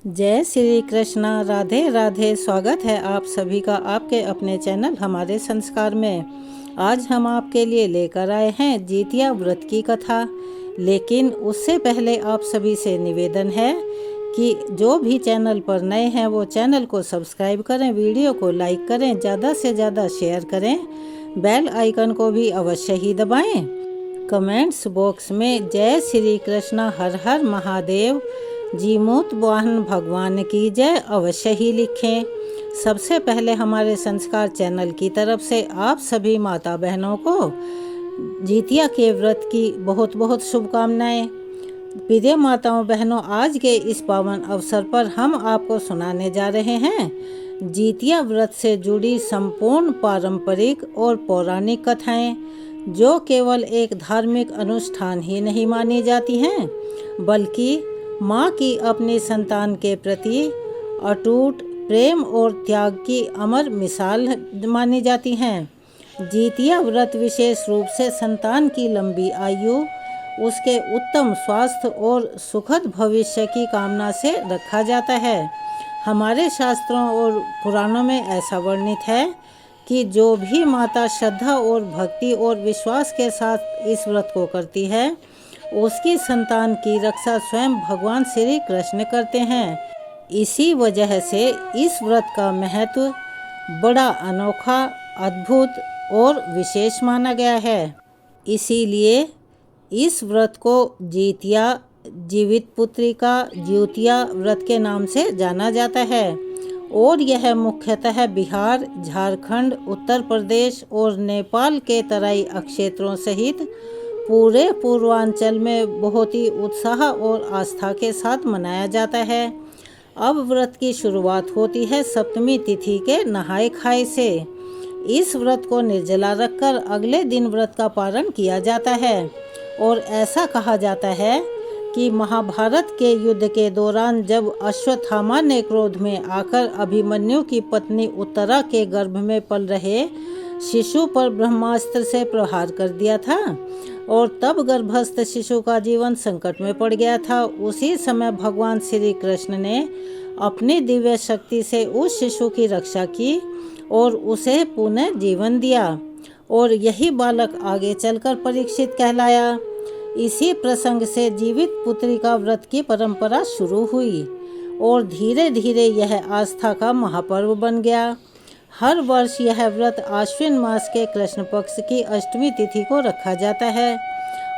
जय श्री कृष्णा। राधे राधे। स्वागत है आप सभी का आपके अपने चैनल हमारे संस्कार में। आज हम आपके लिए लेकर आए हैं जितिया व्रत की कथा। लेकिन उससे पहले आप सभी से निवेदन है कि जो भी चैनल पर नए हैं वो चैनल को सब्सक्राइब करें, वीडियो को लाइक करें, ज़्यादा से ज़्यादा शेयर करें, बेल आइकन को भी अवश्य ही दबाएं। कमेंट्स बॉक्स में जय श्री कृष्णा, हर हर महादेव, जीमूत वाहन भगवान की जय अवश्य ही लिखें। सबसे पहले हमारे संस्कार चैनल की तरफ से आप सभी माता बहनों को जितिया के व्रत की बहुत बहुत शुभकामनाएं। प्रिय माताओं बहनों, आज के इस पावन अवसर पर हम आपको सुनाने जा रहे हैं जितिया व्रत से जुड़ी संपूर्ण पारंपरिक और पौराणिक कथाएं, जो केवल एक धार्मिक अनुष्ठान ही नहीं मानी जाती हैं, बल्कि माँ की अपनी संतान के प्रति अटूट प्रेम और त्याग की अमर मिसाल मानी जाती हैं। जितिया व्रत विशेष रूप से संतान की लंबी आयु, उसके उत्तम स्वास्थ्य और सुखद भविष्य की कामना से रखा जाता है। हमारे शास्त्रों और पुराणों में ऐसा वर्णित है कि जो भी माता श्रद्धा और भक्ति और विश्वास के साथ इस व्रत को करती है, उसकी संतान की रक्षा स्वयं भगवान श्री कृष्ण करते हैं। इसी वजह से इस व्रत का महत्व बड़ा अनोखा, अद्भुत और विशेष माना गया है। इसीलिए इस व्रत को जितिया, जीवित पुत्री का ज्योतिया व्रत के नाम से जाना जाता है और यह मुख्यतः बिहार, झारखंड, उत्तर प्रदेश और नेपाल के तराई क्षेत्रों सहित पूरे पूर्वांचल में बहुत ही उत्साह और आस्था के साथ मनाया जाता है। अब व्रत की शुरुआत होती है सप्तमी तिथि के नहाय खाए से। इस व्रत को निर्जला रखकर अगले दिन व्रत का पारण किया जाता है और ऐसा कहा जाता है कि महाभारत के युद्ध के दौरान जब अश्वत्थामा ने क्रोध में आकर अभिमन्यु की पत्नी उत्तरा के गर्भ में पल रहे शिशु पर ब्रह्मास्त्र से प्रहार कर दिया था और तब गर्भस्थ शिशु का जीवन संकट में पड़ गया था, उसी समय भगवान श्री कृष्ण ने अपनी दिव्य शक्ति से उस शिशु की रक्षा की और उसे पुनः जीवन दिया और यही बालक आगे चलकर परीक्षित कहलाया। इसी प्रसंग से जीवित पुत्री का व्रत की परंपरा शुरू हुई और धीरे धीरे यह आस्था का महापर्व बन गया। हर वर्ष यह व्रत आश्विन मास के कृष्ण पक्ष की अष्टमी तिथि को रखा जाता है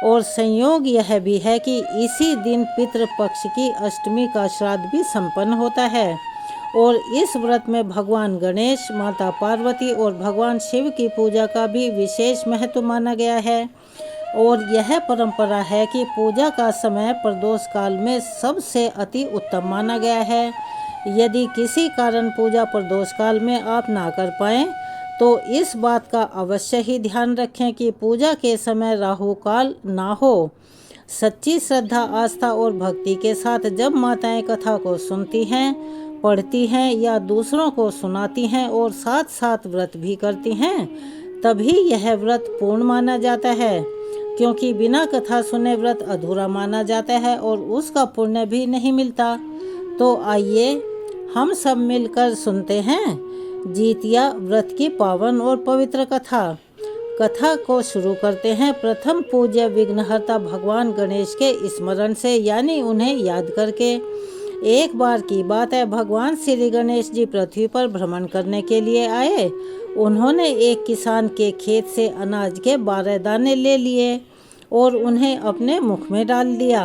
और संयोग यह भी है कि इसी दिन पितृपक्ष की अष्टमी का श्राद्ध भी संपन्न होता है और इस व्रत में भगवान गणेश, माता पार्वती और भगवान शिव की पूजा का भी विशेष महत्व माना गया है। और यह परंपरा है कि पूजा का समय प्रदोष काल में सबसे अति उत्तम माना गया है। यदि किसी कारण पूजा प्रदोष काल में आप ना कर पाएँ तो इस बात का अवश्य ही ध्यान रखें कि पूजा के समय राहु काल ना हो। सच्ची श्रद्धा, आस्था और भक्ति के साथ जब माताएं कथा को सुनती हैं, पढ़ती हैं या दूसरों को सुनाती हैं और साथ साथ व्रत भी करती हैं, तभी यह व्रत पूर्ण माना जाता है, क्योंकि बिना कथा सुने व्रत अधूरा माना जाता है और उसका पुण्य भी नहीं मिलता। तो आइए हम सब मिलकर सुनते हैं जितिया व्रत की पावन और पवित्र कथा को शुरू करते हैं। प्रथम पूज्य विघ्नहर्ता भगवान गणेश के स्मरण से, यानी उन्हें याद करके। एक बार की बात है, भगवान श्री गणेश जी पृथ्वी पर भ्रमण करने के लिए आए। उन्होंने एक किसान के खेत से अनाज के 12 दाने ले लिए और उन्हें अपने मुख में डाल दिया।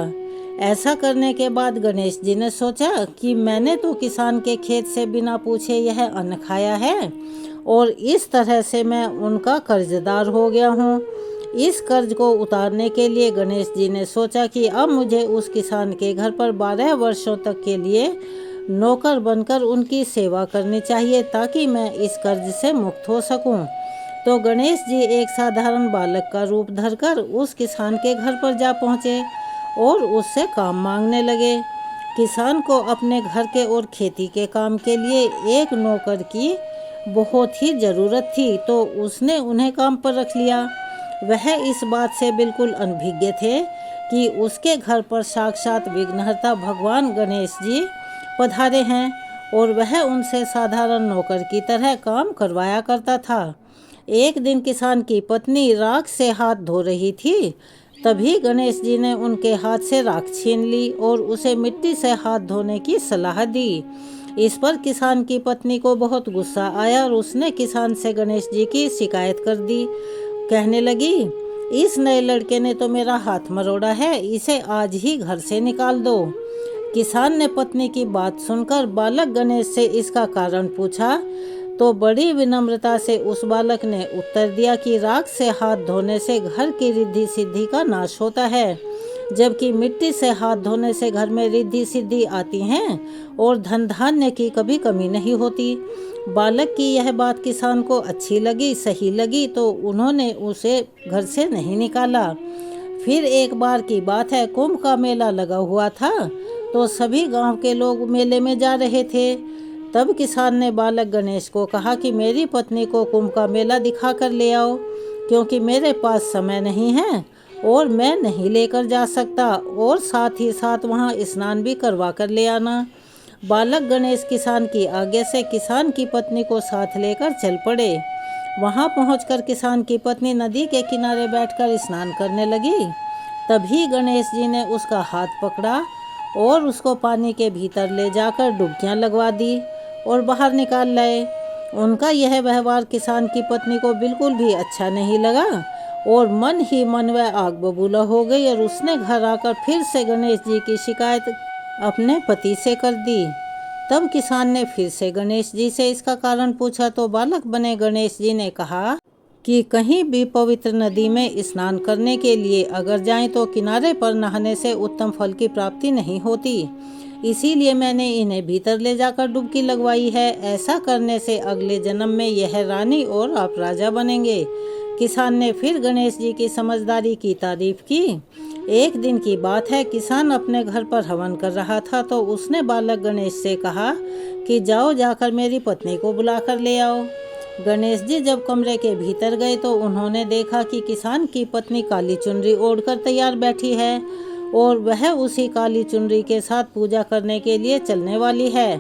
ऐसा करने के बाद गणेश जी ने सोचा कि मैंने तो किसान के खेत से बिना पूछे यह अन्न खाया है और इस तरह से मैं उनका कर्जदार हो गया हूँ। इस कर्ज को उतारने के लिए गणेश जी ने सोचा कि अब मुझे उस किसान के घर पर 12 वर्षों तक के लिए नौकर बनकर उनकी सेवा करनी चाहिए, ताकि मैं इस कर्ज से मुक्त हो सकूं। तो गणेश जी एक साधारण बालक का रूप धरकर उस किसान के घर पर जा पहुँचे और उससे काम मांगने लगे। किसान को अपने घर के और खेती के काम के लिए एक नौकर की बहुत ही ज़रूरत थी, तो उसने उन्हें काम पर रख लिया। वह इस बात से बिल्कुल अनभिज्ञ थे कि उसके घर पर साक्षात विघ्नहर्ता भगवान गणेश जी पधारे हैं और वह उनसे साधारण नौकर की तरह काम करवाया करता था। एक दिन किसान की पत्नी राख से हाथ धो रही थी। तभी गणेश जी ने उनके हाथ से राख छीन ली और उसे मिट्टी से हाथ धोने की सलाह दी। इस पर किसान की पत्नी को बहुत गुस्सा आया और उसने किसान से गणेश जी की शिकायत कर दी। कहने लगी, इस नए लड़के ने तो मेरा हाथ मरोड़ा है, इसे आज ही घर से निकाल दो। किसान ने पत्नी की बात सुनकर बालक गणेश से इसका कारण पूछा तो बड़ी विनम्रता से उस बालक ने उत्तर दिया कि राख से हाथ धोने से घर की रिद्धि सिद्धि का नाश होता है, जबकि मिट्टी से हाथ धोने से घर में रिद्धि सिद्धि आती हैं और धन धान्य की कभी कमी नहीं होती। बालक की यह बात किसान को अच्छी लगी, सही लगी, तो उन्होंने उसे घर से नहीं निकाला। फिर एक बार की बात है, कुंभ का मेला लगा हुआ था तो सभी गांव के लोग मेले में जा रहे थे। तब किसान ने बालक गणेश को कहा कि मेरी पत्नी को कुंभ का मेला दिखा कर ले आओ, क्योंकि मेरे पास समय नहीं है और मैं नहीं लेकर जा सकता, और साथ ही साथ वहां स्नान भी करवा कर ले आना। बालक गणेश किसान की आज्ञा से किसान की पत्नी को साथ लेकर चल पड़े। वहां पहुंचकर किसान की पत्नी नदी के किनारे बैठकर स्नान करने लगी। तभी गणेश जी ने उसका हाथ पकड़ा और उसको पानी के भीतर ले जाकर डुबकियां लगवा दी और बाहर निकाल लाए। उनका यह व्यवहार किसान की पत्नी को बिल्कुल भी अच्छा नहीं लगा और मन ही मन वह आग बबूला हो गई और उसने घर आकर फिर से गणेश जी की शिकायत अपने पति से कर दी। तब किसान ने फिर से गणेश जी से इसका कारण पूछा तो बालक बने गणेश जी ने कहा कि कहीं भी पवित्र नदी में स्नान करने के लिए अगर जाएं तो किनारे पर नहाने से उत्तम फल की प्राप्ति नहीं होती, इसीलिए मैंने इन्हें भीतर ले जाकर डुबकी लगवाई है। ऐसा करने से अगले जन्म में यह रानी और आप राजा बनेंगे। किसान ने फिर गणेश जी की समझदारी की तारीफ की। एक दिन की बात है, किसान अपने घर पर हवन कर रहा था तो उसने बालक गणेश से कहा कि जाओ जाकर मेरी पत्नी को बुला कर ले आओ। गणेश जी जब कमरे के भीतर गए तो उन्होंने देखा कि किसान की पत्नी काली चुनरी ओढ़कर तैयार बैठी है और वह उसी काली चुनरी के साथ पूजा करने के लिए चलने वाली है।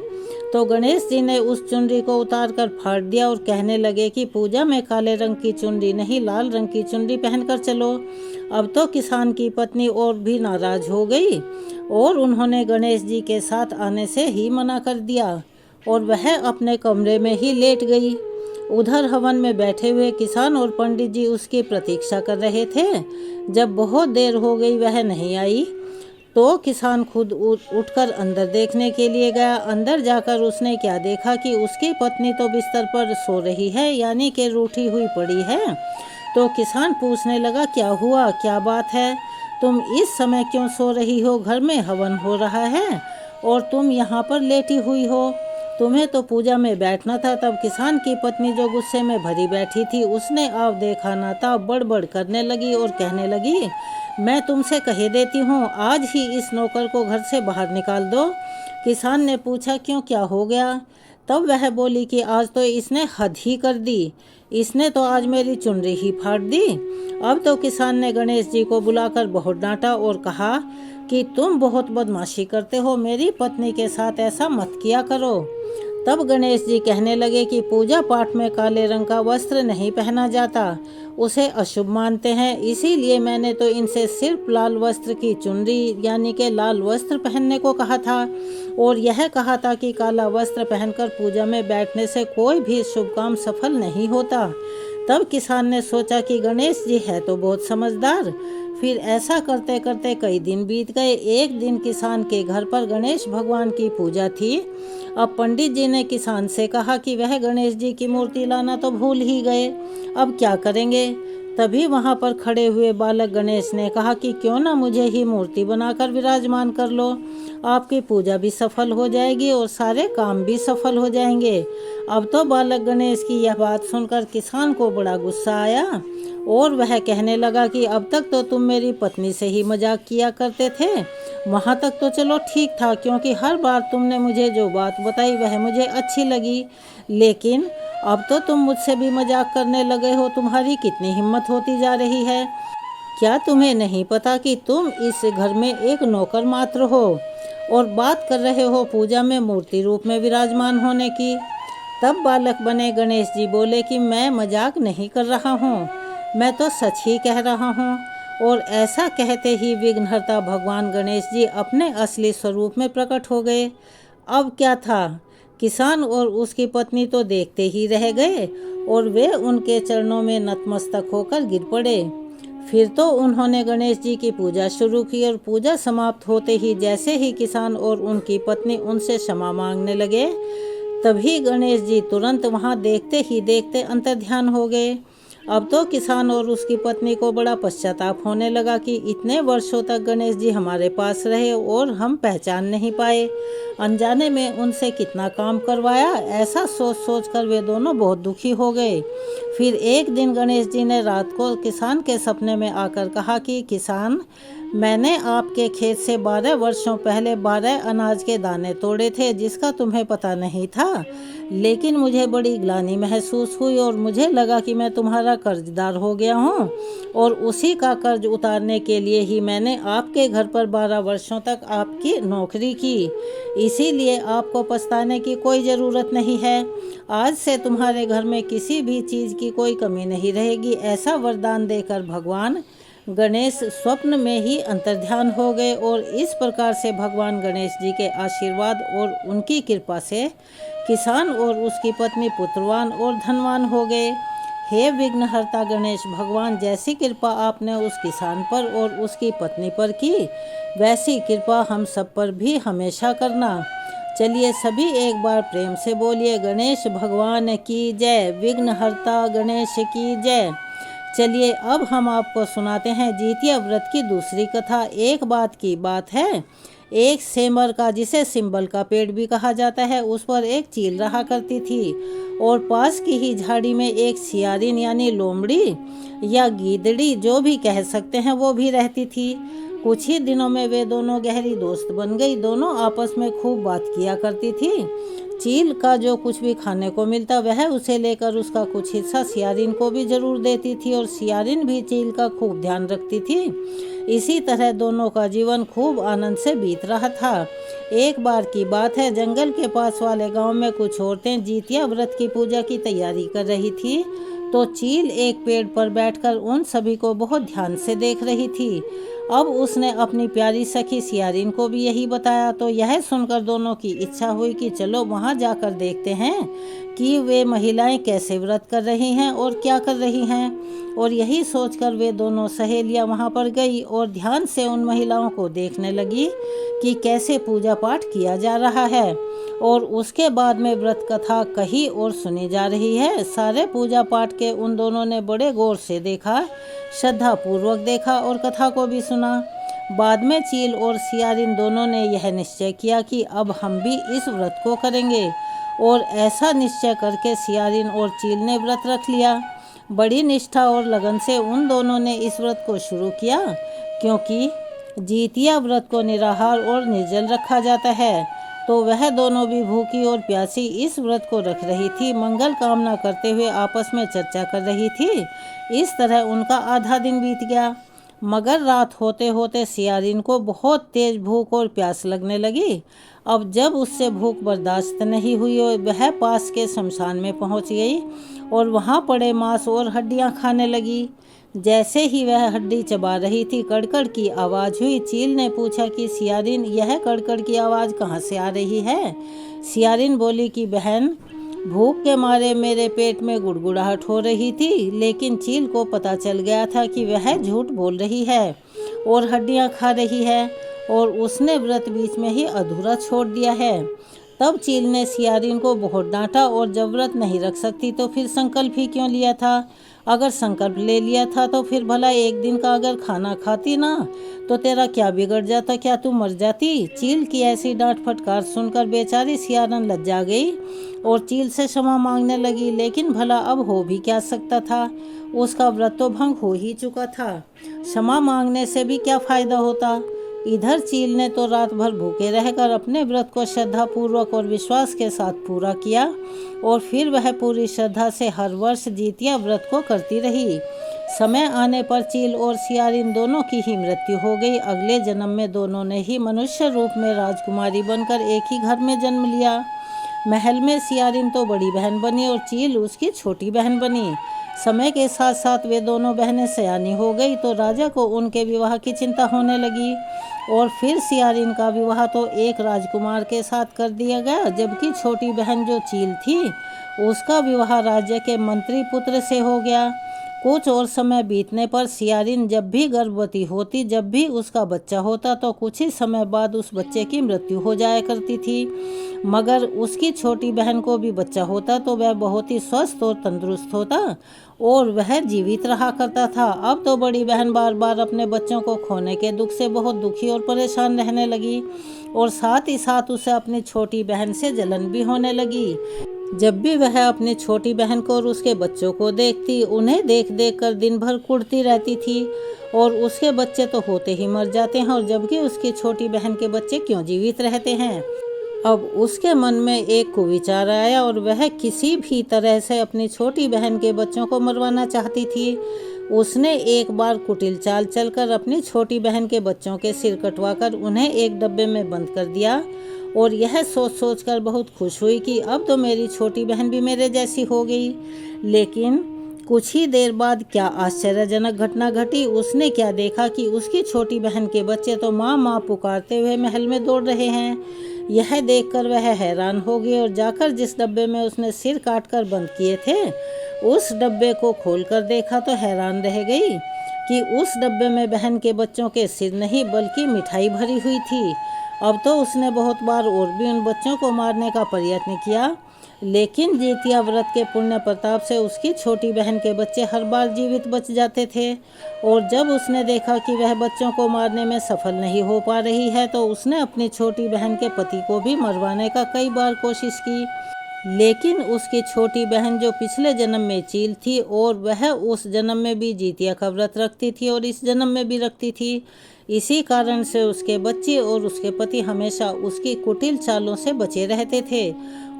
तो गणेश जी ने उस चुनरी को उतारकर फाड़ दिया और कहने लगे कि पूजा में काले रंग की चुनरी नहीं, लाल रंग की चुनरी पहनकर चलो। अब तो किसान की पत्नी और भी नाराज हो गई और उन्होंने गणेश जी के साथ आने से ही मना कर दिया और वह अपने कमरे में ही लेट गई। उधर हवन में बैठे हुए किसान और पंडित जी उसकी प्रतीक्षा कर रहे थे। जब बहुत देर हो गई वह नहीं आई तो किसान खुद उठकर अंदर देखने के लिए गया। अंदर जाकर उसने क्या देखा कि उसकी पत्नी तो बिस्तर पर सो रही है, यानी कि रूठी हुई पड़ी है। तो किसान पूछने लगा, क्या हुआ, क्या बात है, तुम इस समय क्यों सो रही हो? घर में हवन हो रहा है और तुम यहाँ पर लेटी हुई हो, तुम्हें तो पूजा में बैठना था। तब किसान की पत्नी जो गुस्से में भरी बैठी थी उसने आप देखा ना था बड़बड़ करने लगी और कहने लगी, मैं तुमसे कह देती हूँ आज ही इस नौकर को घर से बाहर निकाल दो। किसान ने पूछा, क्यों, क्या हो गया? तब वह बोली कि आज तो इसने हद ही कर दी, इसने तो आज मेरी चुनरी ही फाड़ दी। अब तो किसान ने गणेश जी को बुलाकर बहुत डांटा और कहा कि तुम बहुत बदमाशी करते हो, मेरी पत्नी के साथ ऐसा मत किया करो। तब गणेश जी कहने लगे कि पूजा पाठ में काले रंग का वस्त्र नहीं पहना जाता, उसे अशुभ मानते हैं, इसीलिए मैंने तो इनसे सिर्फ लाल वस्त्र की चुनरी यानी कि लाल वस्त्र पहनने को कहा था और यह कहा था कि काला वस्त्र पहनकर पूजा में बैठने से कोई भी शुभ काम सफल नहीं होता। तब किसान ने सोचा कि गणेश जी है तो बहुत समझदार। फिर ऐसा करते करते कई दिन बीत गए। एक दिन किसान के घर पर गणेश भगवान की पूजा थी। अब पंडित जी ने किसान से कहा कि वह गणेश जी की मूर्ति लाना तो भूल ही गए, अब क्या करेंगे? तभी वहां पर खड़े हुए बालक गणेश ने कहा कि क्यों ना मुझे ही मूर्ति बनाकर विराजमान कर लो, आपकी पूजा भी सफल हो जाएगी और सारे काम भी सफल हो जाएंगे। अब तो बालक गणेश की यह बात सुनकर किसान को बड़ा गुस्सा आया और वह कहने लगा कि अब तक तो तुम मेरी पत्नी से ही मजाक किया करते थे, वहाँ तक तो चलो ठीक था, क्योंकि हर बार तुमने मुझे जो बात बताई वह मुझे अच्छी लगी, लेकिन अब तो तुम मुझसे भी मजाक करने लगे हो, तुम्हारी कितनी हिम्मत होती जा रही है। क्या तुम्हें नहीं पता कि तुम इस घर में एक नौकर मात्र हो और बात कर रहे हो पूजा में मूर्ति रूप में विराजमान होने की। तब बालक बने गणेश जी बोले कि मैं मजाक नहीं कर रहा हूँ, मैं तो सच ही कह रहा हूँ। और ऐसा कहते ही विघ्नहर्ता भगवान गणेश जी अपने असली स्वरूप में प्रकट हो गए। अब क्या था, किसान और उसकी पत्नी तो देखते ही रह गए और वे उनके चरणों में नतमस्तक होकर गिर पड़े। फिर तो उन्होंने गणेश जी की पूजा शुरू की और पूजा समाप्त होते ही जैसे ही किसान और उनकी पत्नी उनसे क्षमा मांगने लगे, तभी गणेश जी तुरंत वहां देखते ही देखते अंतर्ध्यान हो गए। अब तो किसान और उसकी पत्नी को बड़ा पश्चाताप होने लगा कि इतने वर्षों तक गणेश जी हमारे पास रहे और हम पहचान नहीं पाए, अनजाने में उनसे कितना काम करवाया। ऐसा सोच सोच कर वे दोनों बहुत दुखी हो गए। फिर एक दिन गणेश जी ने रात को किसान के सपने में आकर कहा कि किसान, मैंने आपके खेत से 12 वर्षों पहले 12 अनाज के दाने तोड़े थे, जिसका तुम्हें पता नहीं था। लेकिन मुझे बड़ी ग्लानि महसूस हुई और मुझे लगा कि मैं तुम्हारा कर्जदार हो गया हूँ और उसी का कर्ज उतारने के लिए ही मैंने आपके घर पर 12 वर्षों तक आपकी नौकरी की। इसीलिए आपको पछताने की कोई ज़रूरत नहीं है। आज से तुम्हारे घर में किसी भी चीज़ की कोई कमी नहीं रहेगी। ऐसा वरदान देकर भगवान गणेश स्वप्न में ही अंतर्ध्यान हो गए और इस प्रकार से भगवान गणेश जी के आशीर्वाद और उनकी कृपा से किसान और उसकी पत्नी पुत्रवान और धनवान हो गए। हे विघ्नहर्ता गणेश भगवान, जैसी कृपा आपने उस किसान पर और उसकी पत्नी पर की, वैसी कृपा हम सब पर भी हमेशा करना। चलिए सभी एक बार प्रेम से बोलिए, गणेश भगवान की जय, विघ्नहर्ता गणेश की जय। चलिए अब हम आपको सुनाते हैं जितिया व्रत की दूसरी कथा। एक बात की बात है, एक सेमर का, जिसे सिंबल का पेड़ भी कहा जाता है, उस पर एक चील रहा करती थी और पास की ही झाड़ी में एक सियारिन यानी लोमड़ी या गीदड़ी, जो भी कह सकते हैं, वो भी रहती थी। कुछ ही दिनों में वे दोनों गहरी दोस्त बन गई। दोनों आपस में खूब बात किया करती थी। चील का जो कुछ भी खाने को मिलता वह उसे लेकर उसका कुछ हिस्सा सियारिन को भी जरूर देती थी और सियारिन भी चील का खूब ध्यान रखती थी। इसी तरह दोनों का जीवन खूब आनंद से बीत रहा था। एक बार की बात है, जंगल के पास वाले गांव में कुछ औरतें जितिया व्रत की पूजा की तैयारी कर रही थी। तो चील एक पेड़ पर बैठकर उन सभी को बहुत ध्यान से देख रही थी। अब उसने अपनी प्यारी सखी सियारिन को भी यही बताया। तो यह सुनकर दोनों की इच्छा हुई कि चलो वहां जाकर देखते हैं कि वे महिलाएं कैसे व्रत कर रही हैं और क्या कर रही हैं। और यही सोचकर वे दोनों सहेलियां वहां पर गई और ध्यान से उन महिलाओं को देखने लगी कि कैसे पूजा पाठ किया जा रहा है और उसके बाद में व्रत कथा कही और सुनी जा रही है। सारे पूजा पाठ के उन दोनों ने बड़े गौर से देखा, श्रद्धा पूर्वक देखा और कथा को भी सुना। बाद में चील और सियारिन दोनों ने यह निश्चय किया कि अब हम भी इस व्रत को करेंगे और ऐसा निश्चय करके सियारिन और चील ने व्रत रख लिया। बड़ी निष्ठा और लगन से उन दोनों ने इस व्रत को शुरू किया, क्योंकि जितिया व्रत को निराहार और निर्जल रखा जाता है। तो वह दोनों भी भूखी और प्यासी इस व्रत को रख रही थी, मंगल कामना करते हुए आपस में चर्चा कर रही थी। इस तरह उनका आधा दिन बीत गया, मगर रात होते होते सियारिन को बहुत तेज भूख और प्यास लगने लगी। अब जब उससे भूख बर्दाश्त नहीं हुई और वह पास के शमशान में पहुंच गई और वहां पड़े मांस और हड्डियां खाने लगी। जैसे ही वह हड्डी चबा रही थी, कड़कड़ की आवाज़ हुई। चील ने पूछा कि सियारिन, यह कड़कड़ की आवाज़ कहाँ से आ रही है? सियारिन बोली कि बहन, भूख के मारे मेरे पेट में गुड़गुड़ाहट हो रही थी, लेकिन चील को पता चल गया था कि वह झूठ बोल रही है और हड्डियां खा रही है और उसने व्रत बीच में ही अधूरा छोड़ दिया है। तब चील ने सियारिन को बहुत डांटा और जब व्रत नहीं रख सकती तो फिर संकल्प ही क्यों लिया था? अगर संकल्प ले लिया था तो फिर भला एक दिन का अगर खाना खाती ना, तो तेरा क्या बिगड़ जाता? क्या तू मर जाती? चील की ऐसी डांट फटकार सुनकर बेचारी सियारिन लज्जा गई और चील से क्षमा मांगने लगी। लेकिन भला अब हो भी क्या सकता था? उसका व्रत तो भंग हो ही चुका था। क्षमा मांगने से भी क्या फायदा होता? इधर चील ने तो रात भर भूखे रहकर अपने व्रत को श्रद्धा पूर्वक और विश्वास के साथ पूरा किया और फिर वह पूरी श्रद्धा से हर वर्ष जितिया व्रत को करती रही। समय आने पर चील और सियारिन दोनों की ही मृत्यु हो गई। अगले जन्म में दोनों ने ही मनुष्य रूप में राजकुमारी बनकर एक ही घर में जन्म लिया। महल में सियारिन तो बड़ी बहन बनी और चील उसकी छोटी बहन बनी। समय के साथ साथ वे दोनों बहनें सयानी हो गई तो राजा को उनके विवाह की चिंता होने लगी और फिर सियारिन का विवाह तो एक राजकुमार के साथ कर दिया गया, जबकि छोटी बहन जो चील थी उसका विवाह राज्य के मंत्री पुत्र से हो गया। कुछ और समय बीतने पर सियारिन जब भी गर्भवती होती, जब भी उसका बच्चा होता तो कुछ ही समय बाद उस बच्चे की मृत्यु हो जाया करती थी। मगर उसकी छोटी बहन को भी बच्चा होता तो वह बहुत ही स्वस्थ और तंदुरुस्त होता और वह जीवित रहा करता था। अब तो बड़ी बहन बार बार अपने बच्चों को खोने के दुख से बहुत दुखी और परेशान रहने लगी और साथ ही साथ उसे अपनी छोटी बहन से जलन भी होने लगी। जब भी वह अपनी छोटी बहन को और उसके बच्चों को देखती, उन्हें देख देख कर दिन भर कुढ़ती रहती थी और उसके बच्चे तो होते ही मर जाते हैं और जबकि उसकी छोटी बहन के बच्चे क्यों जीवित रहते हैं। अब उसके मन में एक कुविचार आया और वह किसी भी तरह से अपनी छोटी बहन के बच्चों को मरवाना चाहती थी। उसने एक बार कुटिल चाल चलकर अपनी छोटी बहन के बच्चों के सिर कटवाकर उन्हें एक डब्बे में बंद कर दिया और यह सोच सोच कर बहुत खुश हुई कि अब तो मेरी छोटी बहन भी मेरे जैसी हो गई। लेकिन कुछ ही देर बाद क्या आश्चर्यजनक घटना घटी। उसने क्या देखा कि उसकी छोटी बहन के बच्चे तो माँ माँ पुकारते हुए महल में दौड़ रहे हैं। यह देखकर वह हैरान हो गई और जाकर जिस डब्बे में उसने सिर काटकर बंद किए थे उस डब्बे को खोलकर देखा तो हैरान रह गई कि उस डब्बे में बहन के बच्चों के सिर नहीं बल्कि मिठाई भरी हुई थी। अब तो उसने बहुत बार और भी उन बच्चों को मारने का प्रयत्न किया, लेकिन जितिया व्रत के पुण्य प्रताप से उसकी छोटी बहन के बच्चे हर बार जीवित बच जाते थे। और जब उसने देखा कि वह बच्चों को मारने में सफल नहीं हो पा रही है तो उसने अपनी छोटी बहन के पति को भी मरवाने का कई बार कोशिश की, लेकिन उसकी छोटी बहन जो पिछले जन्म में चील थी और वह उस जन्म में भी जितिया का व्रत रखती थी और इस जन्म में भी रखती थी। इसी कारण से उसके बच्चे और उसके पति हमेशा उसकी कुटिल चालों से बचे रहते थे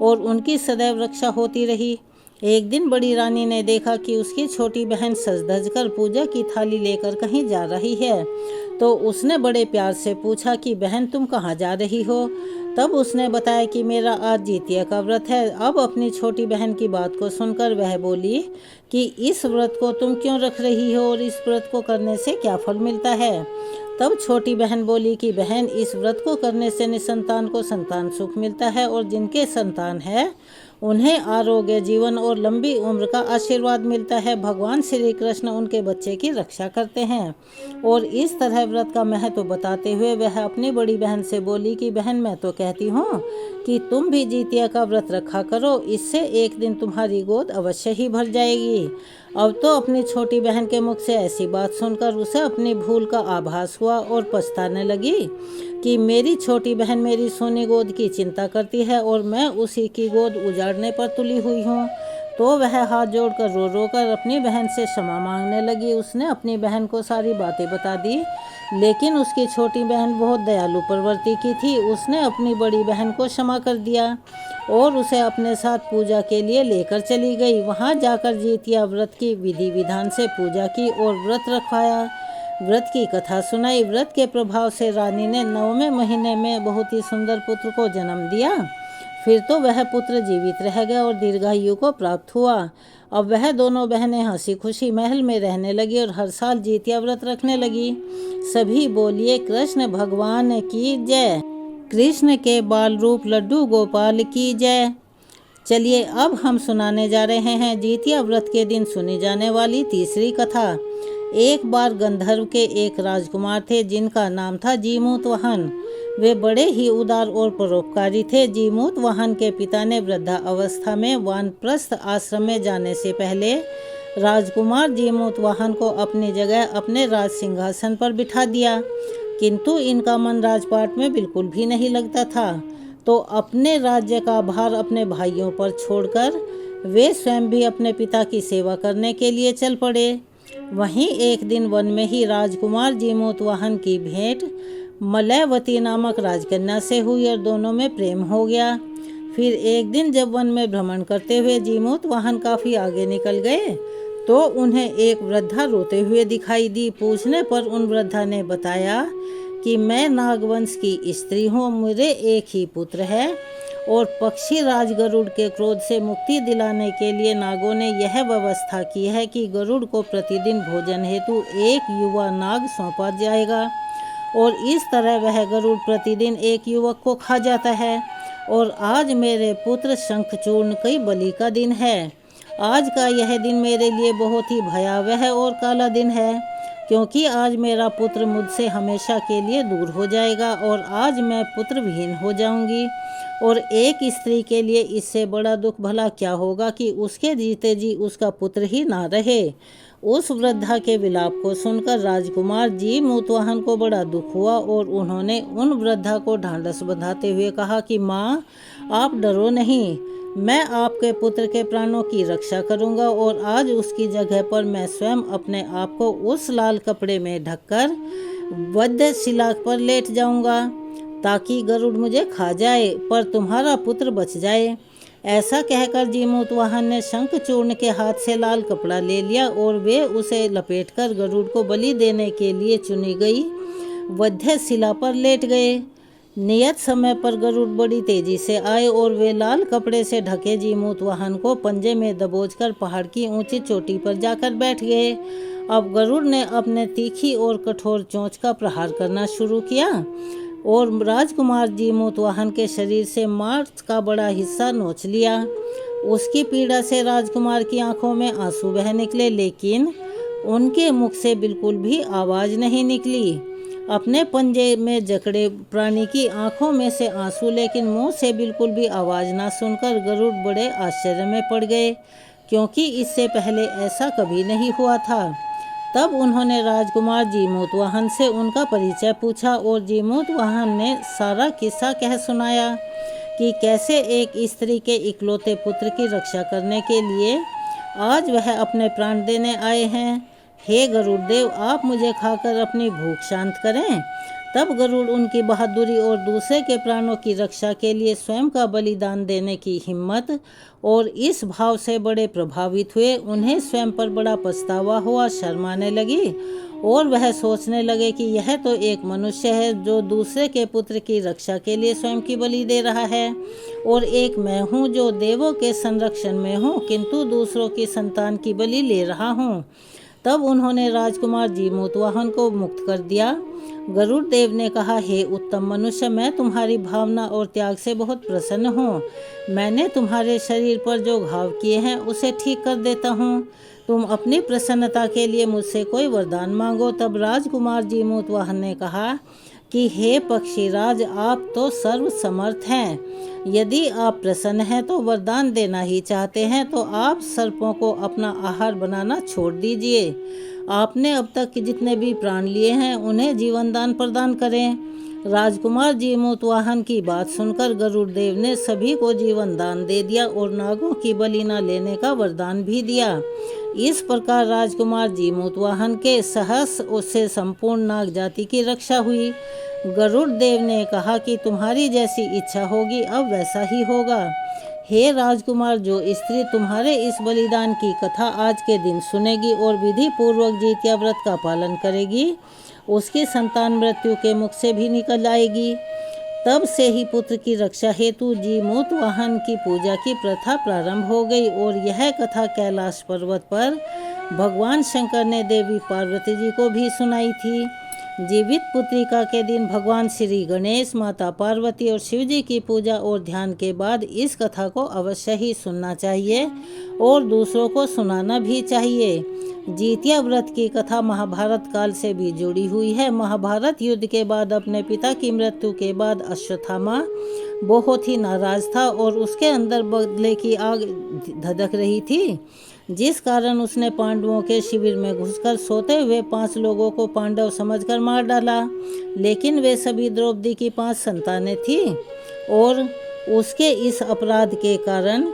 और उनकी सदैव रक्षा होती रही। एक दिन बड़ी रानी ने देखा कि उसकी छोटी बहन सज धज कर पूजा की थाली लेकर कहीं जा रही है तो उसने बड़े प्यार से पूछा कि बहन तुम कहाँ जा रही हो। तब उसने बताया कि मेरा आज जितिया का व्रत है। अब अपनी छोटी बहन की बात को सुनकर वह बोली कि इस व्रत को तुम क्यों रख रही हो और इस व्रत को करने से क्या फल मिलता है। तब छोटी बहन बोली कि बहन इस व्रत को करने से निसंतान को संतान सुख मिलता है और जिनके संतान है उन्हें आरोग्य जीवन और लंबी उम्र का आशीर्वाद मिलता है। भगवान श्री कृष्ण उनके बच्चे की रक्षा करते हैं। और इस तरह व्रत का महत्व बताते हुए वह अपनी बड़ी बहन से बोली कि बहन मैं तो कहती हूँ कि तुम भी जितिया का व्रत रखा करो, इससे एक दिन तुम्हारी गोद अवश्य ही भर जाएगी। अब तो अपनी छोटी बहन के मुख से ऐसी बात सुनकर उसे अपनी भूल का आभास हुआ और पछताने लगी कि मेरी छोटी बहन मेरी सोनी गोद की चिंता करती है और मैं उसी की गोद उजाड़ने पर तुली हुई हूँ। तो वह हाथ जोड़कर रो रो कर अपनी बहन से क्षमा मांगने लगी। उसने अपनी बहन को सारी बातें बता दी, लेकिन उसकी छोटी बहन बहुत दयालु प्रवृत्ति की थी। उसने अपनी बड़ी बहन को क्षमा कर दिया और उसे अपने साथ पूजा के लिए लेकर चली गई। वहाँ जाकर जितिया व्रत की विधि विधान से पूजा की और व्रत रखवाया, व्रत की कथा सुनाई। व्रत के प्रभाव से रानी ने 9वें महीने में बहुत ही सुंदर पुत्र को जन्म दिया। फिर तो वह पुत्र जीवित रह गया और दीर्घायु को प्राप्त हुआ। अब वह दोनों बहनें हंसी खुशी महल में रहने लगी और हर साल जितिया व्रत रखने लगी। सभी बोलिए कृष्ण भगवान की जय। कृष्ण के बाल रूप लड्डू गोपाल की जय। चलिए अब हम सुनाने जा रहे हैं जितिया व्रत के दिन सुनी जाने वाली तीसरी कथा। एक बार गंधर्व के एक राजकुमार थे जिनका नाम था जीमूतवाहन। वे बड़े ही उदार और परोपकारी थे। जीमूतवाहन के पिता ने वृद्धावस्था में वानप्रस्थ आश्रम में जाने से पहले राजकुमार जीमूतवाहन को अपनी जगह अपने राज सिंहासन पर बिठा दिया, किंतु इनका मन राजपाट में बिल्कुल भी नहीं लगता था। तो अपने राज्य का भार अपने भाइयों पर छोड़कर वे स्वयं भी अपने पिता की सेवा करने के लिए चल पड़े। वहीं एक दिन वन में ही राजकुमार जीमूतवाहन की भेंट मलयवती नामक राजकन्या से हुई और दोनों में प्रेम हो गया। फिर एक दिन जब वन में भ्रमण करते हुए जीमूतवाहन काफ़ी आगे निकल गए तो उन्हें एक वृद्धा रोते हुए दिखाई दी। पूछने पर उन वृद्धा ने बताया कि मैं नागवंश की स्त्री हूँ, मेरे एक ही पुत्र है और पक्षी राज गरुड़ के क्रोध से मुक्ति दिलाने के लिए नागों ने यह व्यवस्था की है कि गरुड़ को प्रतिदिन भोजन हेतु एक युवा नाग सौंपा जाएगा और इस तरह वह गरुड़ प्रतिदिन एक युवक को खा जाता है। और आज मेरे पुत्र शंखचूर्ण की बलि का दिन है। आज का यह दिन मेरे लिए बहुत ही भयावह और काला दिन है, क्योंकि आज मेरा पुत्र मुझसे हमेशा के लिए दूर हो जाएगा और आज मैं पुत्र विहीन हो जाऊंगी। और एक स्त्री के लिए इससे बड़ा दुख भला क्या होगा कि उसके जीते जी उसका पुत्र ही ना रहे। उस वृद्धा के विलाप को सुनकर राजकुमार जी मूतवाहन को बड़ा दुख हुआ और उन्होंने उन वृद्धा को ढांढस बंधाते हुए कहा कि माँ, आप डरो नहीं, मैं आपके पुत्र के प्राणों की रक्षा करूंगा और आज उसकी जगह पर मैं स्वयं अपने आप को उस लाल कपड़े में ढककर वध्य शिला पर लेट जाऊंगा ताकि गरुड़ मुझे खा जाए पर तुम्हारा पुत्र बच जाए। ऐसा कहकर जीमूतवाहन ने शंखचूर्ण के हाथ से लाल कपड़ा ले लिया और वे उसे लपेटकर गरुड़ को बलि देने के लिए चुनी गई वध्य शिला पर लेट गए। नियत समय पर गरुड़ बड़ी तेजी से आए और वे लाल कपड़े से ढके जीमूतवाहन को पंजे में दबोचकर पहाड़ की ऊंची चोटी पर जाकर बैठ गए। अब गरुड़ ने अपने तीखी और कठोर चोंच का प्रहार करना शुरू किया और राजकुमार जीमूतवाहन के शरीर से मांस का बड़ा हिस्सा नोच लिया। उसकी पीड़ा से राजकुमार की आंखों में आंसू बह निकले, लेकिन उनके मुख से बिल्कुल भी आवाज नहीं निकली। अपने पंजे में जकड़े प्राणी की आंखों में से आंसू लेकिन मुंह से बिल्कुल भी आवाज ना सुनकर गरुड़ बड़े आश्चर्य में पड़ गए, क्योंकि इससे पहले ऐसा कभी नहीं हुआ था। तब उन्होंने राजकुमार जीमूतवाहन से उनका परिचय पूछा और जीमूतवाहन ने सारा किस्सा कह सुनाया कि कैसे एक स्त्री के इकलौते पुत्र की रक्षा करने के लिए आज वह अपने प्राण देने आए हैं। हे गरुड़ देव, आप मुझे खाकर अपनी भूख शांत करें। तब गरुड़ उनकी बहादुरी और दूसरे के प्राणों की रक्षा के लिए स्वयं का बलिदान देने की हिम्मत और इस भाव से बड़े प्रभावित हुए। उन्हें स्वयं पर बड़ा पछतावा हुआ, शर्म आने लगी और वह सोचने लगे कि यह तो एक मनुष्य है जो दूसरे के पुत्र की रक्षा के लिए स्वयं की बलि दे रहा है और एक मैं हूँ जो देवों के संरक्षण में हूँ किंतु दूसरों की संतान की बलि ले रहा हूँ। तब उन्होंने राजकुमार जीमूतवाहन को मुक्त कर दिया। गरुड़ देव ने कहा, हे उत्तम मनुष्य, मैं तुम्हारी भावना और त्याग से बहुत प्रसन्न हूँ। मैंने तुम्हारे शरीर पर जो घाव किए हैं उसे ठीक कर देता हूँ। तुम अपनी प्रसन्नता के लिए मुझसे कोई वरदान मांगो। तब राजकुमार जीमूतवाहन ने कहा कि हे पक्षीराज, आप तो सर्वसमर्थ हैं। यदि आप प्रसन्न हैं तो वरदान देना ही चाहते हैं तो आप सर्पों को अपना आहार बनाना छोड़ दीजिए। आपने अब तक जितने भी प्राण लिए हैं उन्हें जीवन दान प्रदान करें। राजकुमार जीमूतवाहन की बात सुनकर गरुड़ देव ने सभी को जीवन दान दे दिया और नागों की बलि न लेने का वरदान भी दिया। इस प्रकार राजकुमार जीमूतवाहन के साहस से संपूर्ण नाग जाति की रक्षा हुई। गरुड़ देव ने कहा कि तुम्हारी जैसी इच्छा होगी अब वैसा ही होगा। हे राजकुमार, जो स्त्री तुम्हारे इस बलिदान की कथा आज के दिन सुनेगी और विधि पूर्वक जितिया व्रत का पालन करेगी, उसकी संतान मृत्यु के मुख से भी निकल आएगी। तब से ही पुत्र की रक्षा हेतु जीमूतवाहन की पूजा की प्रथा प्रारंभ हो गई और यह कथा कैलाश पर्वत पर भगवान शंकर ने देवी पार्वती जी को भी सुनाई थी। जीवित पुत्रिका के दिन भगवान श्री गणेश, माता पार्वती और शिव जी की पूजा और ध्यान के बाद इस कथा को अवश्य ही सुनना चाहिए और दूसरों को सुनाना भी चाहिए। जितिया व्रत की कथा महाभारत काल से भी जुड़ी हुई है। महाभारत युद्ध के बाद अपने पिता की मृत्यु के बाद अश्वत्थामा बहुत ही नाराज था और उसके अंदर बदले की आग धधक रही थी, जिस कारण उसने पांडवों के शिविर में घुसकर सोते हुए 5 लोगों को पांडव समझकर मार डाला। लेकिन वे सभी द्रौपदी की 5 संतानें थीं और उसके इस अपराध के कारण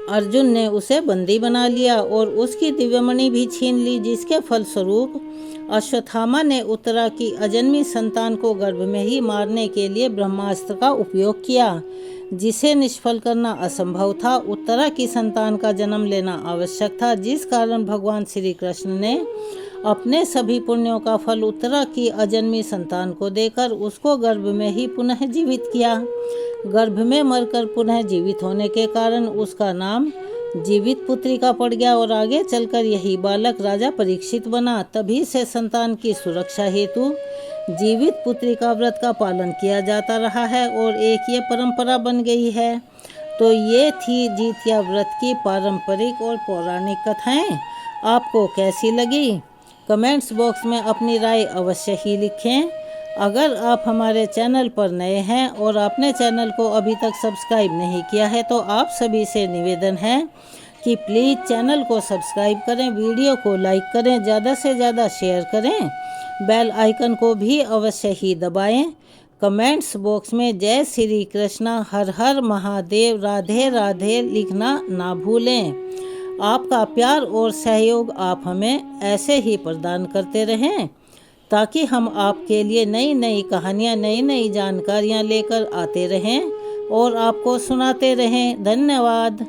अर्जुन ने उसे बंदी बना लिया और उसकी दिव्यमणि भी छीन ली, जिसके फलस्वरूप अश्वत्थामा ने उत्तरा की अजन्मी संतान को गर्भ में ही मारने के लिए ब्रह्मास्त्र का उपयोग किया। जिसे निष्फल करना असंभव था। उत्तरा की संतान का जन्म लेना आवश्यक था, जिस कारण भगवान श्री कृष्ण ने अपने सभी पुण्यों का फल उत्तरा की अजन्मी संतान को देकर उसको गर्भ में ही पुनः जीवित किया। गर्भ में मरकर पुनः जीवित होने के कारण उसका नाम जीवित पुत्रिका पड़ गया और आगे चलकर यही बालक राजा परीक्षित बना। तभी से संतान की सुरक्षा हेतु जीवित पुत्रिका व्रत का पालन किया जाता रहा है और एक ये परंपरा बन गई है। तो ये थी जितिया व्रत की पारंपरिक और पौराणिक कथाएं। आपको कैसी लगी? कमेंट्स बॉक्स में अपनी राय अवश्य ही लिखें। अगर आप हमारे चैनल पर नए हैं और आपने चैनल को अभी तक सब्सक्राइब नहीं किया है तो आप सभी से निवेदन है कि प्लीज़ चैनल को सब्सक्राइब करें, वीडियो को लाइक करें, ज़्यादा से ज़्यादा शेयर करें, बेल आइकन को भी अवश्य ही दबाएं। कमेंट्स बॉक्स में जय श्री कृष्णा, हर हर महादेव, राधे राधे लिखना ना भूलें। आपका प्यार और सहयोग आप हमें ऐसे ही प्रदान करते रहें ताकि हम आपके लिए नई नई कहानियाँ, नई नई जानकारियाँ लेकर आते रहें और आपको सुनाते रहें। धन्यवाद।